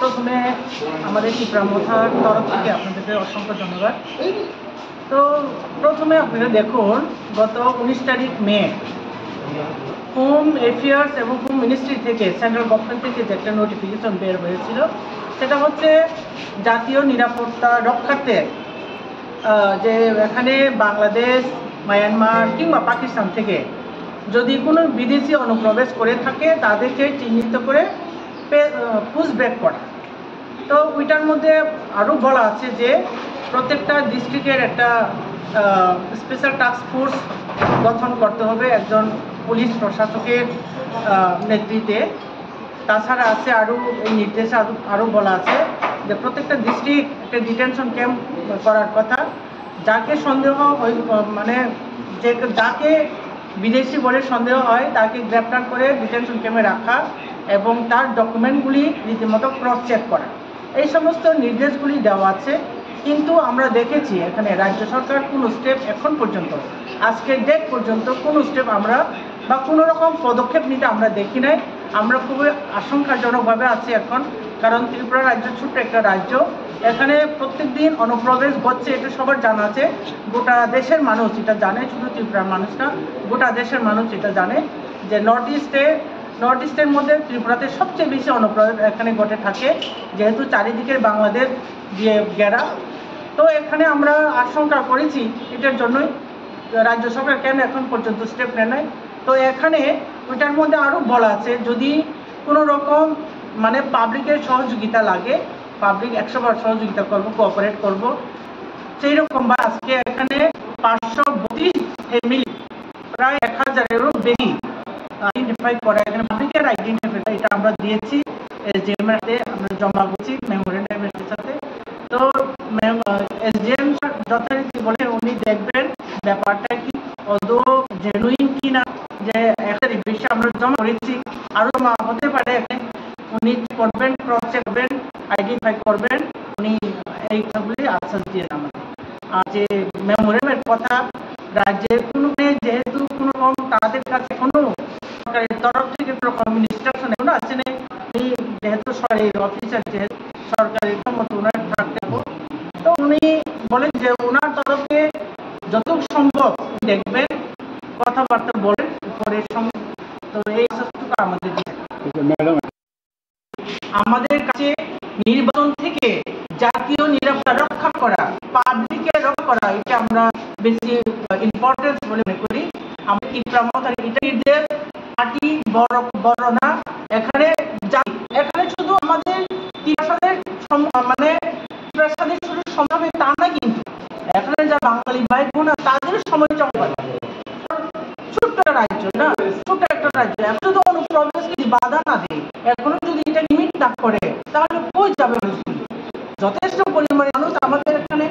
প্রথমে আমাদের ত্রিপুরা মোথার তরফ থেকে আপনাদেরকে অসংখ্য ধন্যবাদ। তো প্রথমে আপনারা দেখুন, গত 19 তারিখ মে হোম অ্যাফেয়ার্স এবং হোম মিনিস্ট্রি থেকে সেন্ট্রাল গভর্নমেন্ট থেকে যে একটা নোটিফিকেশন বের হয়েছিল, সেটা হচ্ছে জাতীয় নিরাপত্তা রক্ষার্থে যে এখানে বাংলাদেশ, মায়ানমার কিংবা পাকিস্তান থেকে যদি কোনো বিদেশি অনুপ্রবেশ করে থাকে তাদেরকে চিহ্নিত করে পুশব্যাক করা। তো ওইটার মধ্যে আরও বলা আছে যে প্রত্যেকটা ডিস্ট্রিক্টের একটা স্পেশাল টাস্ক ফোর্স গঠন করতে হবে একজন পুলিশ প্রশাসকের নেতৃত্বে। তাছাড়া আছে আরও এই নির্দেশে আরও বলা আছে যে প্রত্যেকটা ডিস্ট্রিক্ট একটা ডিটেনশন ক্যাম্প করার কথা। যাকে সন্দেহ মানে যাকে বিদেশি বলে সন্দেহ হয় তাকে গ্রেপ্তার করে ডিটেনশন ক্যাম্পে রাখা এবং তার ডকুমেন্টগুলি রীতিমতো ক্রস চেক করা, এই সমস্ত নির্দেশগুলি দেওয়া আছে। কিন্তু আমরা দেখেছি এখানে রাজ্য সরকার কোনো স্টেপ এখন পর্যন্ত, আজকের ডেট পর্যন্ত কোনো স্টেপ আমরা বা কোনো রকম পদক্ষেপ নিতে আমরা দেখি নাই। আমরা খুবই আশঙ্কাজনকভাবে আছি এখন, কারণ ত্রিপুরা রাজ্য ছোট্ট একটা রাজ্য, এখানে প্রত্যেক দিন অনুপ্রবেশ ঘটছে, এটা সবার জানা আছে। গোটা দেশের মানুষ এটা জানে, শুধু ত্রিপুরার মানুষ না, গোটা দেশের মানুষ এটা জানে যে নর্থ ইস্টের মধ্যে ত্রিপুরাতে সবচেয়ে বেশি অনুপ্রবেশ এখানে ঘটে থাকে, যেহেতু চারিদিকের বাংলাদেশ দিয়ে ঘেরা। তো এখানে আমরা আশঙ্কা করেছি, এটার জন্যই রাজ্য সরকার কেন এখন পর্যন্ত স্টেপ নেয় নাই। তো এখানে ওইটার মধ্যে আরও বলা আছে যদি কোনো রকম মানে পাবলিকের সহযোগিতা লাগে, পাবলিক 100বার সহযোগিতা করব, কোঅপারেট করব, সেই রকম। বা আজকে এখানে 532 ফ্যামিলি, প্রায় 1000-এরও বেশি আইডেন্টিফাই করা, এখানে পাবলিকের আইডেন্টিফাই এটা আমরা দিয়েছি এসডিএম এর হাতে, আমরা জমা করছি মেমোরেন্ডামের সাথে। তো এসডিএম যথারীতি বলে উনি দেখবেন ব্যাপারটা কি আদৌ জেনুইন কিনা, যে একটা বিষয়ে আমরা জমা করেছি আরও হতে পারে, উনি করবেন, ক্রস চেক করবেন, আইডেন্টিফাই করবেন, উনি এইগুলি আশ্বাস দিয়ে আমাদের। আর যে মেমোরেন্ডামের কথা, রাজ্যের কোনো যেহেতু কোনো রকম তাদের কাছে কোনো সরকারের তরফ থেকে কোনো রকম ইনস্ট্রাকশন এখন আছে না, যেহেতু সরকারি অফিসার, যেহেতু সরকারের ক্ষমতা ওনার থাকতে হবে, তো উনি বলেন যে ওনার তরফে যতটুকু সম্ভব দেখবেন, কথাবার্তা বলেন পরের সঙ্গে। তো এই আশ্বাসটুকু আমাদের আমাদের কাছে নির্বাচন থেকে জাতীয় নিরাপত্তা রক্ষা করা, পাবলিকের রক্ষা করা, এটা আমরা বেশি ইম্পর্টেন্স বলে মনে করি। আমরা ত্রিপুরা মোথার এটা নির্দেশ পার্টি বড় না, এখানে শুধু আমাদের ত্রিপুরাদের মানে ত্রিপুরাদের শুধু সম্ভব তা না, কিন্তু এখানে যা বাঙালি ভাই বোন তাদের সময় চলে, ছোট্ট রাজ্য না, ছোট্ট একটা রাজ্য, এখন যদি অনুপ্রবেশকে বাধা না দেয়, এখনো যদি এটা লিমিট না করে, তাহলে কই যাবে মানুষগুলি? যথেষ্ট পরিমাণে মানুষ আমাদের এখানে।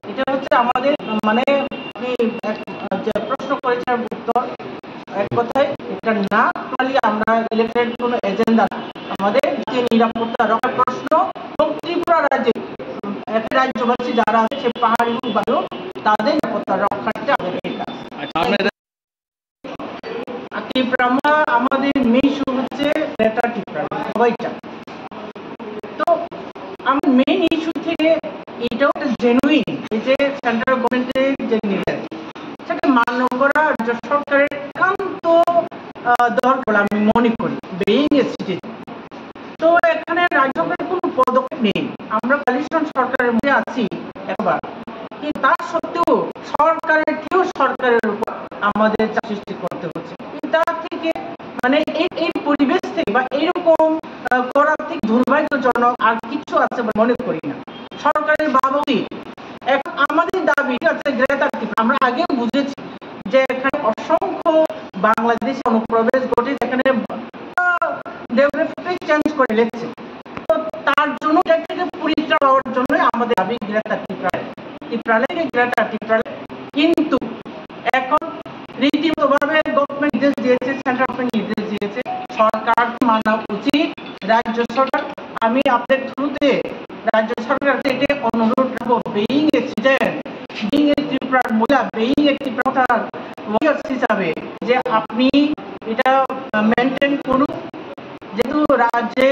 এটা হচ্ছে আমাদের মানে যে প্রশ্ন করেছে উত্তর এক কথায় এটা না, আমরা ইলেকটেড কোনো এজেন্ডা, আমাদের যে নিরাপত্তা রক্ষার প্রশ্ন এবং ত্রিপুরা রাজ্যে রাজ্যবাসী যারা আছে সে পাহাড়ি বায়ু তাদের নিরাপত্তা রক্ষাটা আমাদের কাজ। ত্রিপুরা আমাদের মেইন ইস্যু হচ্ছে গ্রেটার ত্রিপুরা, সবাই চায়। তো আমার মেইন ইস্যু থেকে এটাও একটা জেনুইন, এই যে সেন্ট্রাল গভর্নমেন্টের যে নির্দেশ সেটা মান্য করা রাজ্য সরকারের একান্ত দরকার আমি মনে করি, বেইং এ সিটিজেন। তো এখানে রাজ্য সরকারের কোনো পদক্ষেপ নেই, আমরা কোয়ালিশন সরকারের মধ্যে আছি একবার, কিন্তু তার সত্ত্বেও সরকারের উপর আমাদের চাপ সৃষ্টি করতে হচ্ছে। তার থেকে মানে এই পরিবেশ থেকে বা এইরকম করার থেকে দুর্ভাগ্যজনক আর কিছু আছে মনে করি না। সরকারের ভাবা উচিত, এখন আমাদের দাবি আছে গ্রেটার ত্রিপুরা। আমরা আগে বুঝেছি যে এখানে অসংখ্য বাংলাদেশি অনুপ্রবেশ ঘটে, এখানে ডেমোগ্রাফি চেঞ্জ করে লেগেছে। তো তার জন্য এটা থেকে পরিত্রাণ পাওয়ার জন্য আমাদের দাবি গ্রেটার ত্রিপুরা থেকে গ্রেটার ত্রিপুরা। কিন্তু এখন রীতিমতভাবে গভর্নমেন্ট নির্দেশ দিয়েছে, সেন্ট্রাল গভর্নমেন্ট নির্দেশ দিয়েছে, সরকার মানা উচিত। রাজ্য সরকার, আমি আপনাদের থ্রুতে রাজ্য সরকারকে এটা অনুরোধ করবো, being a citizen, being a ত্রিপুরার মহিলা, বেইং এ ত্রিপুরার ওয়ারিয়র্স হিসাবে যে আপনি এটা মেনটেন করুন, যেহেতু রাজ্যে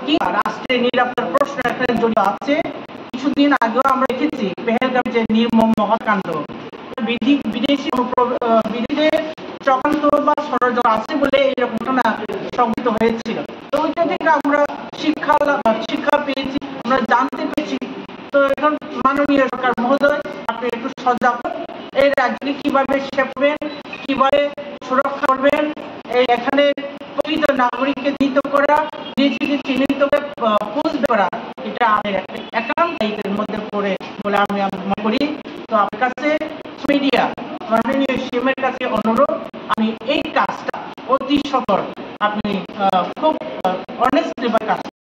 কি রাষ্ট্র হত্যাকাণ্ড, বিদেশি বিদেশে চক্রান্ত বা ষড়যন্ত্র আছে বলে এইরকম ঘটনা সংঘটিত হয়েছিল। তো ওইটা থেকে আমরা শিক্ষা পেয়েছি, আমরা জানতে পেরেছি। তো এখন মাননীয় সরকার মহোদয়, আপনি একটু সজাগ হন, এই রাজ্যকে কিভাবে শেখাবেন, কিভাবে সুরক্ষা করবেন, এই এখানে প্রকৃত নাগরিককে চিহ্নিত করা, নিজেকে চিহ্নিত করে পুষবে করা, এটা আমাদের একান্ত দায়িত্বের মধ্যে পড়ে বলে আমি মনে করি। তো আপনার কাছে